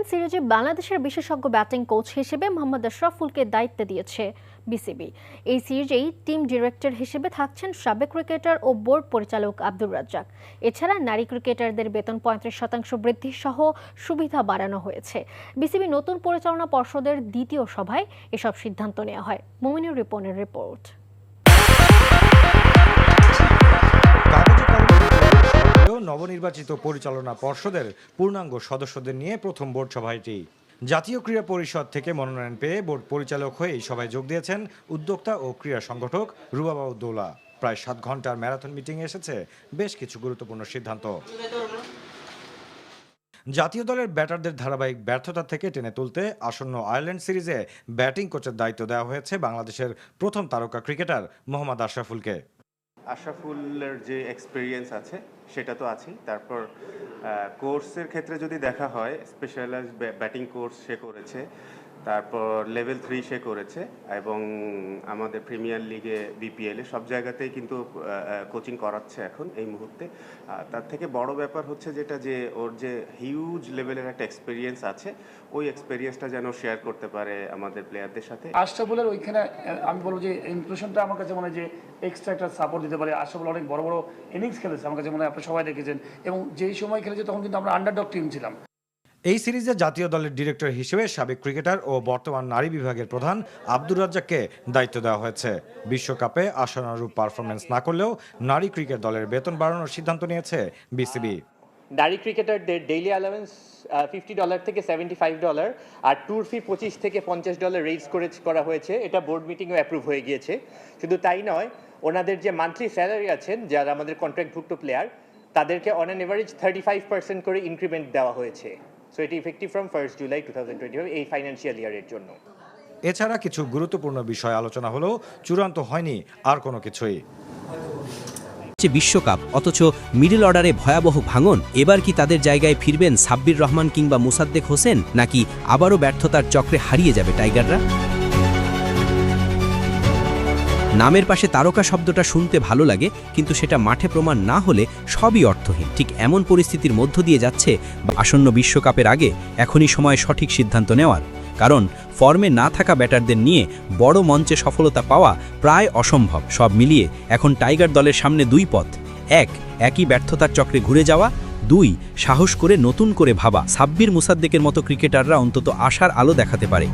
Ireland সিরিজে বাংলাদেশের বিশেষজ্ঞ ব্যাটিং কোচ হিসেবে মোহাম্মদ আশরাফুলকে দায়িত্ব দিয়েছে বিসিবি। এই সিরিজেই টিম ডিরেক্টর হিসেবে থাকছেন সাবেক ক্রিকেটার ও বোর্ড পরিচালক আব্দুর রাজ্জাক। এছাড়া নারী ক্রিকেটারদের বেতন 35% বৃদ্ধি সহ সুবিধা বাড়ানো হয়েছে। বিসিবি নতুন পরিচালনা পর্ষদের দ্বিতীয় সভায় এসব সিদ্ধান্ত নেওয়া হয়। মুমিনুর রিপনের রিপোর্ট। নবনির্বাচিত পরিচালনা পর্ষদের পূর্ণাঙ্গ সদস্যদের নিয়ে প্রথম বোর্ড সভা এটি। জাতীয় ক্রীড়া পরিষদ থেকে মনোনয়ন পেয়ে বোর্ড পরিচালক হয়ে এই সভায় যোগ দিয়েছেন উদ্যোক্তা ও ক্রীড়া সংগঠক রুবাবা উদ্দৌলা। প্রায় 7 ঘন্টার ম্যারাথন মিটিংয়ে এসেছে বেশ কিছু গুরুত্বপূর্ণ সিদ্ধান্ত। জাতীয় দলের ব্যাটারদের ধারাবাহিক ব্যর্থতা থেকে টেনে তুলতে আসন্ন আয়ারল্যান্ড সিরিজে ব্যাটিং কোচের দায়িত্ব দেওয়া হয়েছে বাংলাদেশের প্রথম তারকা ক্রিকেটার মোহাম্মদ আশরাফুলকে। আশরাফুলের যে এক্সপিরিয়েন্স আছে সেটা তো আছেই। তারপর কোর্সের ক্ষেত্রে যদি দেখা হয়, স্পেশালাইজ ব্যাটিং কোর্স সে করেছে, তারপর লেভেল 3 সে করেছে এবং আমাদের প্রিমিয়ার লিগে বিপিএলে সব জায়গাতেই কিন্তু কোচিং করাচ্ছে এখন এই মুহূর্তে। তার থেকে বড় ব্যাপার হচ্ছে যেটা যে ওর যে হিউজ লেভেলের একটা এক্সপিরিয়েন্স আছে, ওই এক্সপিরিয়েন্সটা যেন শেয়ার করতে পারে আমাদের প্লেয়ারদের সাথে। আশরাফুলের ওইখানে আমি বলবো যে ইনক্লুশনটা আমার কাছে মনে হয় যে এক্সট্রা একটা সাপোর্ট দিতে পারে। আশরাফুল অনেক বড় বড় ইনিংস খেলেছে আমার কাছে মনে হয়, আপনি সবাই দেখেছেন, এবং যেই সময় খেলেছে তখন কিন্তু আমরা আন্ডারডগ টিম ছিলাম। এই সিরিজে জাতীয় দলের ডিরেক্টর হিসেবে সাবেক ক্রিকেটার ও বর্তমান নারী বিভাগের প্রধান আব্দুর রাজ্জাককে দায়িত্ব দেওয়া হয়েছে। বিশ্বকাপে আশানুরূপ পারফরমেন্স না করলেও নারী ক্রিকেট দলের বেতন বাড়ানোর সিদ্ধান্ত নিয়েছে বিসিবি। নারী ক্রিকেটারদের ডেইলি অ্যালাওয়েন্স $50 থেকে $75 আর ট্যুর ফি $25 থেকে $50 রেইজ করা হয়েছে। এটা বোর্ড মিটিংয়ে অ্যাপ্রুভ হয়ে গিয়েছে। শুধু তাই নয়, ওনাদের যে মান্থলি স্যালারি আছেন যারা আমাদের কন্ট্রাক্টভুক্ত প্লেয়ার, তাদেরকে অন অ্যান এভারেজ 35% করে ইনক্রিমেন্ট দেওয়া হয়েছে। সো এটি ইফেক্টিভ ফ্রম 1 জুলাই 2025 এই ফাইন্যান্সিয়াল ইয়ারের জন্য। এছাড়া কিছু গুরুত্বপূর্ণ বিষয় আলোচনা হলেও চূড়ান্ত হয়নি আর কোনো কিছুই। বিশ্বকাপ অথচ মিডল অর্ডারে ভয়াবহ ভাঙন। এবার কি তাদের জায়গায় ফিরবেন সাব্বির রহমান কিংবা মুসাদ্দেক হোসেন, নাকি আবারও ব্যর্থতার চক্রে হারিয়ে যাবে টাইগাররা? নামের পাশে তারকা শব্দটা শুনতে ভালো লাগে, কিন্তু সেটা মাঠে প্রমাণ না হলে সবই অর্থহীন। ঠিক এমন পরিস্থিতির মধ্য দিয়ে যাচ্ছে আসন্ন বিশ্বকাপের আগে। এখনই সময় সঠিক সিদ্ধান্ত নেওয়ার, কারণ ফর্মে না থাকা ব্যাটারদের নিয়ে বড় মঞ্চে সফলতা পাওয়া প্রায় অসম্ভব। সব মিলিয়ে এখন টাইগার দলের সামনে 2 পথ। একই ব্যর্থতার চক্রে ঘুরে যাওয়া, 2 সাহস করে নতুন করে ভাবা। সাব্বির মুসাদ্দেকের মতো ক্রিকেটাররা অন্তত আশার আলো দেখাতে পারে।